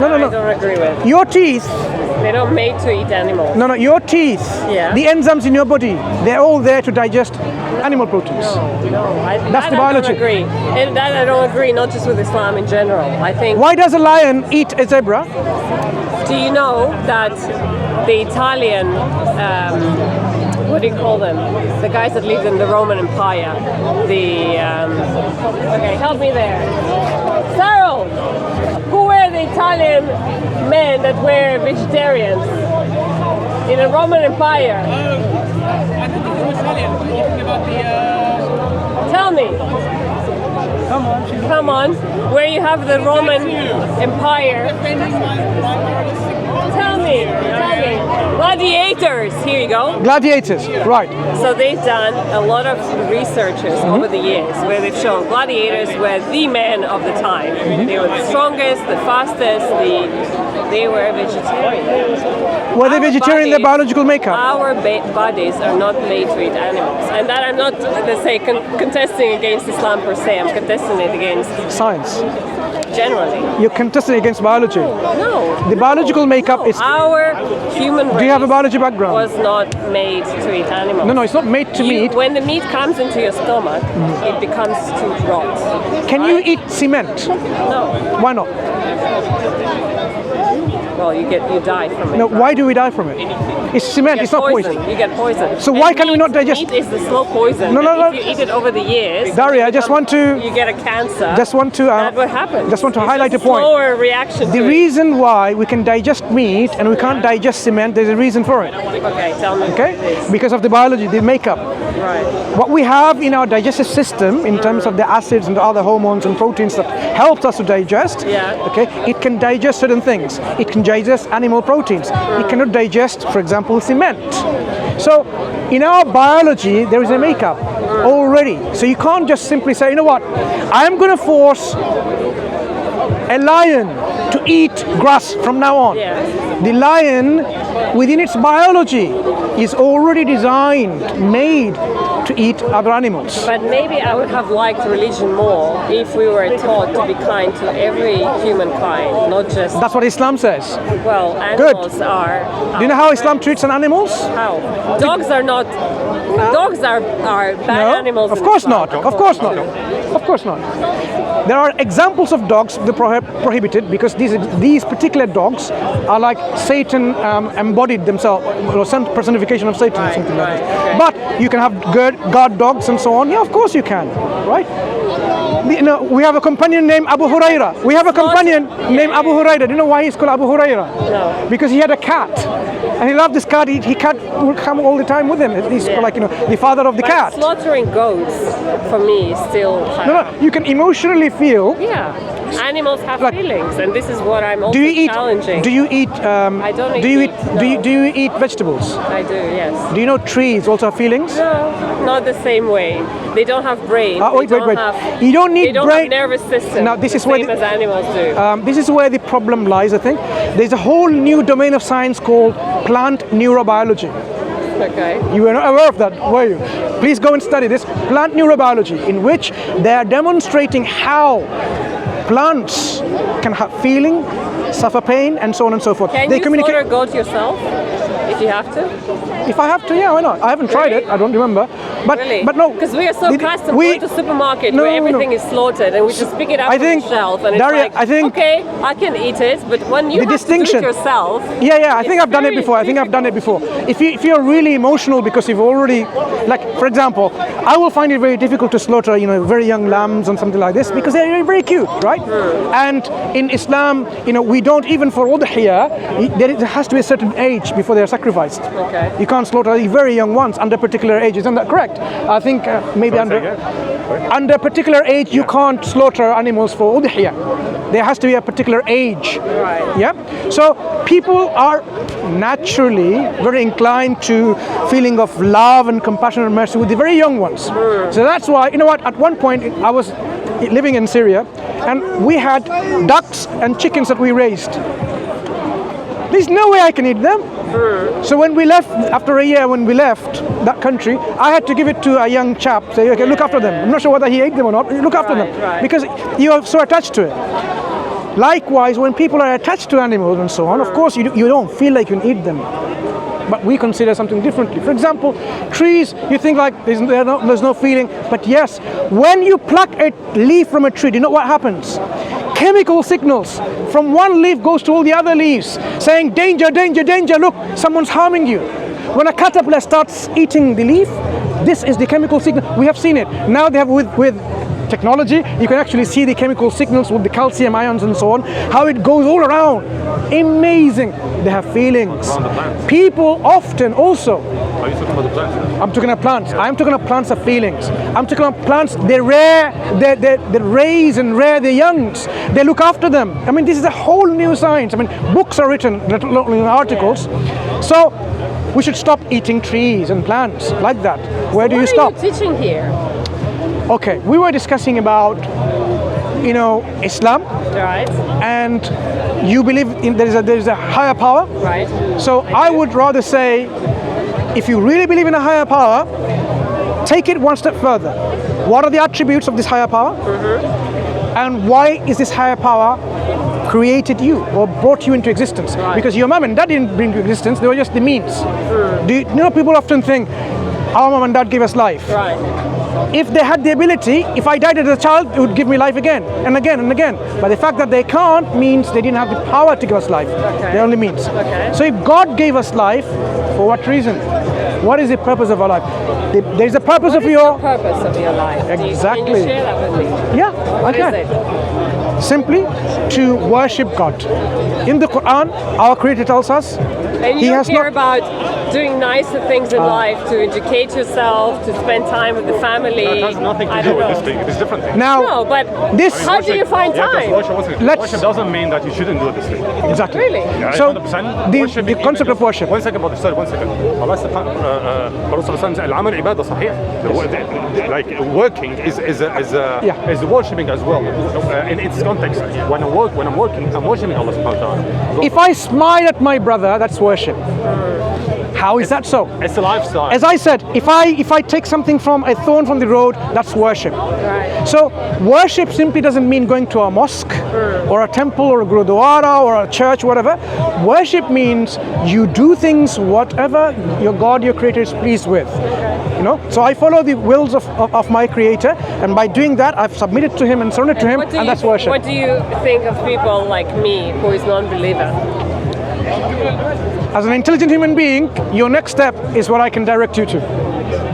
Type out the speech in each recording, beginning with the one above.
No, no, no. I don't agree with. Your teeth. They're not made to eat animals. No, no. Your teeth. Yeah. The enzymes in your body. They're all there to digest animal proteins. No. That's the biology. I don't agree. And that I don't agree. Not just with Islam in general. I think. Why does a lion eat a zebra? Do you know that the Italian, what do you call them? The guys that lived in the Roman Empire. Okay, help me there. Sarah, who were the Italian men that were vegetarians in the Roman Empire? I think it was Italian. You're talking about the... Tell me. Come on. Where you have the Roman Empire. Tell me. Gladiators. Here you go. Gladiators, right. So they've done a lot of researches over the years where they've shown gladiators were the men of the time. They were the strongest, the fastest, they were vegetarian. Were they vegetarian in their biological makeup? Our bodies are not made to eat animals. And that I'm not, let's say, contesting against Islam per se. I'm contesting it against Science. generally. You're contesting against biology. No. The biological makeup is... Our human race Do you have a biology background? was not made to eat animals. No, it's not made to eat. When the meat comes into your stomach, it becomes to rot. Can you eat cement? No. Why not? Well, you die from it. No, why do we die from it? It's cement, it's not poison. You get poison. So why can we not digest? Meat is the slow poison. No. If you eat it over the years, Daria, I just want to... You get a cancer. That what happens. Just want to highlight a point. Slower reaction. The reason why we can digest meat and we can't digest cement, there's a reason for it. Okay, tell me. Okay? Because of the biology, the makeup. Right. What we have in our digestive system, in terms of the acids and the other hormones and proteins that helps us to digest, okay, it can digest certain things. It can digest animal proteins. It cannot digest, for example, cement. So, in our biology, there is a makeup already. So you can't just simply say, you know what, I'm going to force a lion to eat grass from now on. The lion, within its biology, is already designed, made to eat other animals. But maybe I would have liked religion more if we were taught to be kind to every humankind, not just... That's what Islam says. Well, animals are... Do you know how Islam treats an animals? How? Dogs are not... Dogs are bad animals. Of course not. Of course not. Of course not. There are examples of dogs that prohibited because these particular dogs are like Satan embodied themselves, or some personification of Satan or something like that. Okay. But you can have guard dogs and so on. Yeah, of course you can, right? We have a companion named Abu Huraira. We have a companion named Abu Huraira. Do you know why he's called Abu Huraira? No. Because he had a cat. And he loved this cat. He cat would come all the time with him. He's like, the father of the cat. Slaughtering goats, for me, is still... No, you can emotionally feel... Yeah. Animals have feelings, and this is what I'm also challenging. Do you eat... I don't eat do meat, do you eat vegetables? I do, yes. Do you know trees also have feelings? No, not the same way. They don't have brains. Wait. You don't need brain. They don't have nervous system. Now, this is the same as animals do. This is where the problem lies, I think. There's a whole new domain of science called plant neurobiology. Okay. You were not aware of that, were you? Please go and study this. Plant neurobiology, in which they are demonstrating how plants can have feeling, suffer pain, and so on and so forth. Can you slaughter a goat yourself, if you have to? If I have to, yeah, why not? I haven't tried it. I don't remember. But no. Because we are so accustomed to going to the supermarket where everything is slaughtered, and we just pick it up from the shelf, and Daria, it's like, okay, I can eat it, but when you have to do it yourself... Yeah, I think I've done it before. If you're really emotional because you've already... Like, for example, I will find it very difficult to slaughter, very young lambs and something like this because they're very cute, right? And in Islam, we don't even for udhiyah, there has to be a certain age before they're sacrificed. Okay. You can't slaughter the very young ones under a particular age. Isn't that correct? I think maybe under a particular age you can't slaughter animals for udhiyah. There has to be a particular age. Right. Yeah. So people are naturally very inclined to feeling of love and compassion and mercy with the very young ones. So that's why, at one point I was living in Syria and we had ducks and chickens that we raised. There's no way I can eat them. So when we left, after a year when we left that country, I had to give it to a young chap, say, okay, look after them. I'm not sure whether he ate them or not, look after them. Because you are so attached to it. Likewise, when people are attached to animals and so on, of course you don't feel like you can eat them. But we consider something differently. For example, trees, you think like there's no feeling, but yes, when you pluck a leaf from a tree, do you know what happens? Chemical signals from one leaf goes to all the other leaves, saying danger, danger, danger, look, someone's harming you. When a caterpillar starts eating the leaf, this is the chemical signal. We have seen it. Now they have with technology, you can actually see the chemical signals with the calcium ions and so on, how it goes all around. Amazing. They have feelings. People often also. Are you talking about the plants? I'm talking about plants. I'm talking about plants have feelings. I'm talking about plants, they raise and rear their youngs. They look after them. I mean, this is a whole new science. I mean, books are written, articles. So we should stop eating trees and plants like that. Where do you stop? What are you teaching here? Okay, we were discussing about, Islam, Right. and you believe in there is a higher power. Right. So I would rather say, if you really believe in a higher power, take it one step further. What are the attributes of this higher power? And why is this higher power created you or brought you into existence? Right. Because your mom and dad didn't bring you to existence, they were just the means. Do you know, people often think, our mom and dad gave us life. Right. If they had the ability, if I died as a child, it would give me life again and again and again. But the fact that they can't means they didn't have the power to give us life. Okay. They only means. Okay. So if God gave us life, for what reason? What is the purpose of our life? There's a purpose What of is your... the purpose of your life? Exactly. Can you share that with me? Yeah, What I can. is it? Simply to worship God. In the Quran, our Creator tells us, And He you has care not... about doing nicer things in life, to educate yourself, to spend time with the family. That has nothing to I do don't with know. this thing. It's different thing. Now, No, but this... how do you find time? Worship doesn't mean that you shouldn't do this thing. Exactly. Really? Yeah, So, 100%. the Worshiping concept even of worship. One second, brother, sorry, one second. Allah الرسول صلى الله عليه وسلم العمل عبادة صحيح. Like working is worshiping as well. In its context, when I'm working, I'm worshiping Allah subhanahu wa ta'ala. If I smile at my brother, that's worship. How is that so? It's a lifestyle. As I said, if I take something from a thorn from the road, that's worship. Right. So worship simply doesn't mean going to a mosque or a temple or a gurudwara or a church, whatever. Worship means you do things whatever your God, your Creator is pleased with. So I follow the wills of my Creator, and by doing that, I've submitted to Him and surrendered to Him, and that's worship. What do you think of people like me, who is non-believer? As an intelligent human being, your next step is what I can direct you to.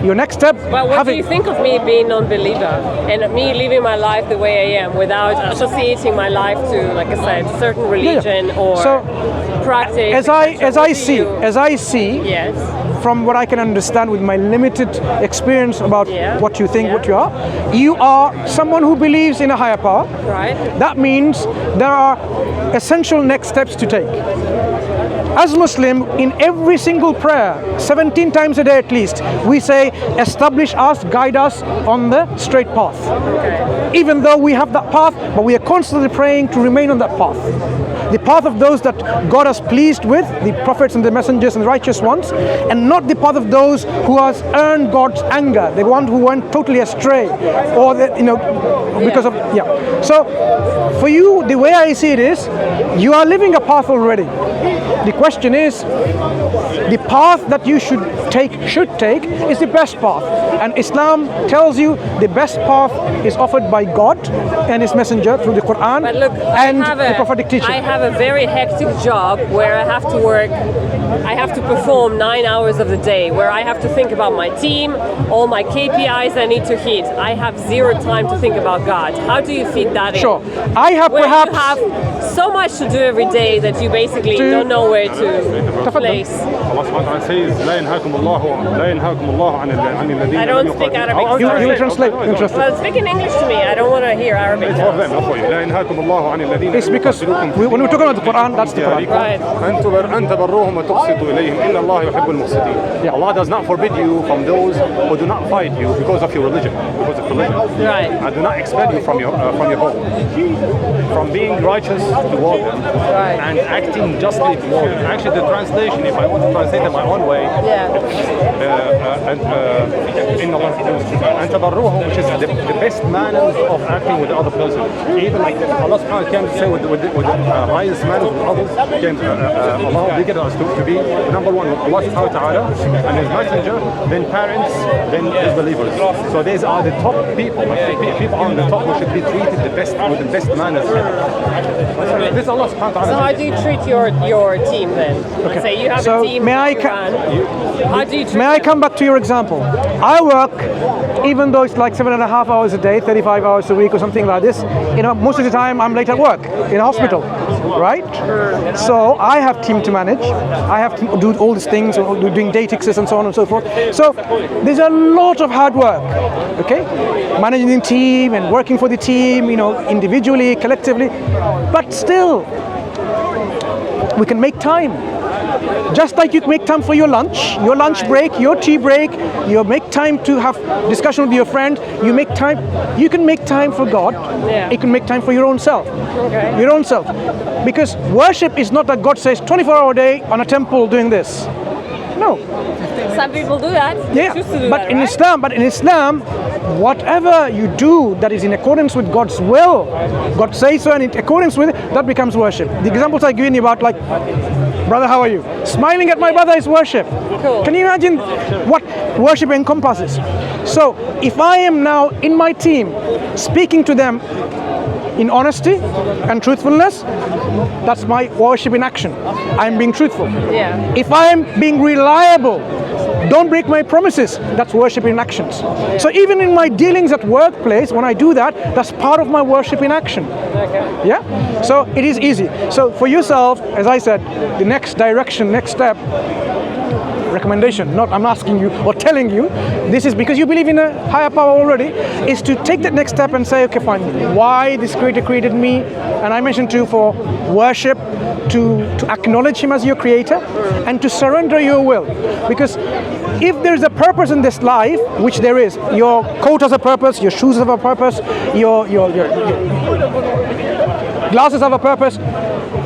Your next step, Well, what do you think of me being non-believer and me living my life the way I am without associating my life to, like I said, certain religion or So, practice? as I see, Yes. from what I can understand with my limited experience about Yeah. what you think, Yeah. what you are someone who believes in a higher power. Right. That means there are essential next steps to take. As Muslim, in every single prayer, 17 times a day at least, we say, establish us, guide us on the straight path. Okay. Even though we have that path, but we are constantly praying to remain on that path. The path of those that God is pleased with, the prophets and the messengers and the righteous ones, and not the path of those who has earned God's anger, the one who went totally astray, or because of So, for you, the way I see it is, you are living a path already. The question is, the path that you should take is the best path. And Islam tells you the best path is offered by God and His Messenger through the Quran But look, and the prophetic teaching. I have a very hectic job where I have to work, I have to perform 9 hours of the day, where I have to think about my team, all my KPIs I need to hit. I have zero time to think about God. How do you fit that in? Sure. I have Where perhaps... you have so much to do every day that you basically don't know where to place. Allah subhanahu wa ta'ala says لا ينهاكم الله عن الذين I don't speak Arabic. You will translate. Interesting. Well, speak in English to me. I don't want to hear Arabic. It's for them, not for you. لا ينهاكم الله عن الذين It's because when we're talking about the Quran, that's the Quran. Right. أن تبروهم وتقسطوا إليهم إن الله يحب المقسطين. Allah does not forbid you from those who do not fight you because of your religion, Right. I do not expel you from your home, from being righteous toward them, Right. and acting justly toward them. Actually, the translation, if I want to translate it my own way, Yeah. the and tabarruhu, which is the best manners of acting with the other person. Even like Allah subhanahu wa ta'ala can say with the highest manners with others, can Allah obligated us to be number one with Allah subhanahu wa ta'ala and His Messenger, then parents, then His believers. So these are the top people. People on the top who should be treated the best with the best manners. This is Allah subhanahu wa ta'ala. So how do you treat your team then? Let's say you have So a team. may I how do you treat May I them? come back to your example? I work, even though it's like 7.5 hours a day, 35 hours a week or something like this, most of the time I'm late at work in a hospital, right? So I have team to manage. I have to do all these things, doing data access and so on and so forth. So there's a lot of hard work, okay? Managing the team and working for the team, individually, collectively, but still, we can make time. Just like you make time for your lunch break, your tea break, you make time to have discussion with your friend, you can make time for God, you can make time for your own self. Okay. Your own self. Because worship is not that God says 24-hour day on a temple doing this. No. Some people do that. They choose to do but that, in right? Islam, whatever you do that is in accordance with God's will, God says so, and in accordance with it, that becomes worship. The examples I give you about, like, brother, how are you? Smiling at my brother is worship. Cool. Can you imagine what worship encompasses? So if I am now in my team speaking to them in honesty and truthfulness, that's my worship in action. I'm being truthful. Yeah. If I am being reliable, don't break my promises, that's worship in actions. So even in my dealings at workplace, when I do that, that's part of my worship in action. Okay. Yeah? So it is easy. So for yourself, as I said, the next direction, next step, recommendation, not I'm asking you or telling you, this is because you believe in a higher power already, is to take that next step and say, okay, fine, why this creator created me? And I mentioned too, for worship, to acknowledge him as your creator and to surrender your will. Because if there's a purpose in this life, which there is, your coat has a purpose, your shoes have a purpose, your glasses have a purpose,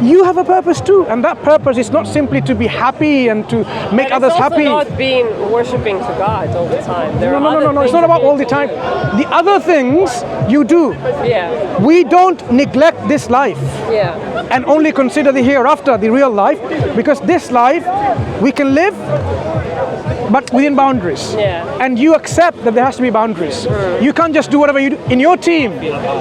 you have a purpose too, and that purpose is not simply to be happy and to make others happy. It's also not being worshipping to God all the time. There are No. other It's things not about you all the need time. The other things you do. Yeah. We don't neglect this life Yeah. and only consider the hereafter, the real life, because this life we can live, but within boundaries. Yeah. And you accept that there has to be boundaries. You can't just do whatever you do. In your team,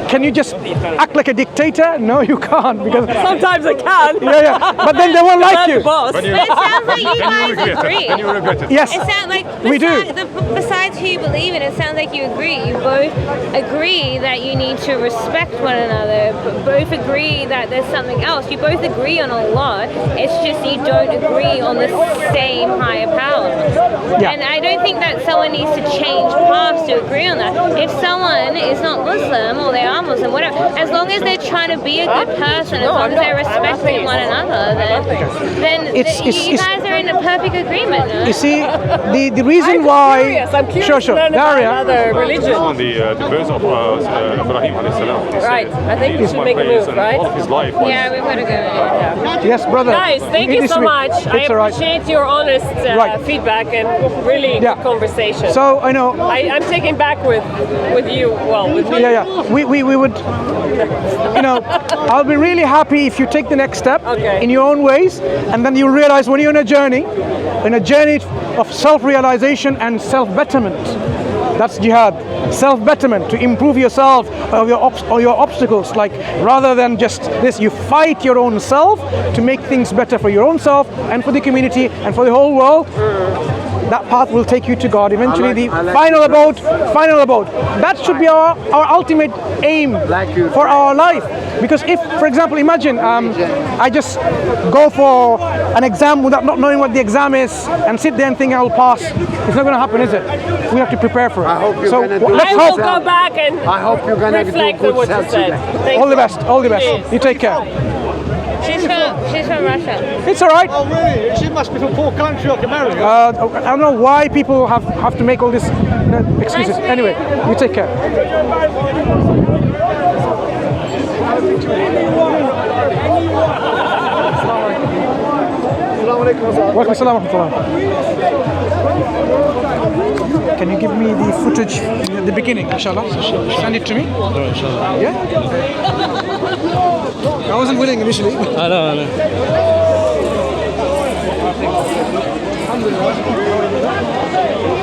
can you just act like a dictator? No, you can't, because Sometimes I can. yeah. But then they won't like I'm the you. boss. But it sounds like you guys agree. Then you regret it. Yes. It sounds like We do. besides who you believe in, it sounds like you agree. You both agree that you need to respect one another. Both agree that there's something else. You both agree on a lot. It's just you don't agree on the same higher power. Yeah. And I don't think that someone needs to change paths to agree on that. If someone is not Muslim or they are Muslim, whatever, as long as they're trying to be a good person, as long as they're respecting one another, then you guys are in a perfect agreement. No? You see, the reason why. I'm curious Sure. to learn about Daria. another religion. On the verse of Ibrahim alayhi salam. He said, Right. I think we "He's should my make a praise," move, and right? all of his life was Yeah, we've got to go. Yes, brother. Guys, thank you so much. I It's all right. appreciate your honest Right. feedback and really Yeah. good conversation. So I know. I'm taking back with you. Well, with me. Yeah. We would. I'll be really happy if you take the next step Okay. in your own ways, and then you'll realize when you're in a journey of self-realization and self-betterment. That's jihad. Self-betterment, to improve yourself or your obstacles. Like, rather than just this, you fight your own self to make things better for your own self and for the community and for the whole world. That path will take you to God. Eventually, the final abode. That should be our ultimate aim for our life. Because if, for example, imagine I just go for an exam without not knowing what the exam is and sit there and think I'll pass. It's not going to happen, is it? We have to prepare for it. I hope you're so gonna do let's I will hope. go back and I hope you're gonna do reflect good on what you self said. today. Thank All the you. best. All the best. Cheers. You take care. She's from Russia. It's all right. Oh, really? She must be from poor country like America. I don't know why people have to make all this excuses. Nice to meet Anyway, you take care. Wa alaikum assalam wa rahmatullah. Can you give me the footage at the beginning, inshallah? Send it to me. inshallah. Yeah? I wasn't willing initially. I know. Alhamdulillah.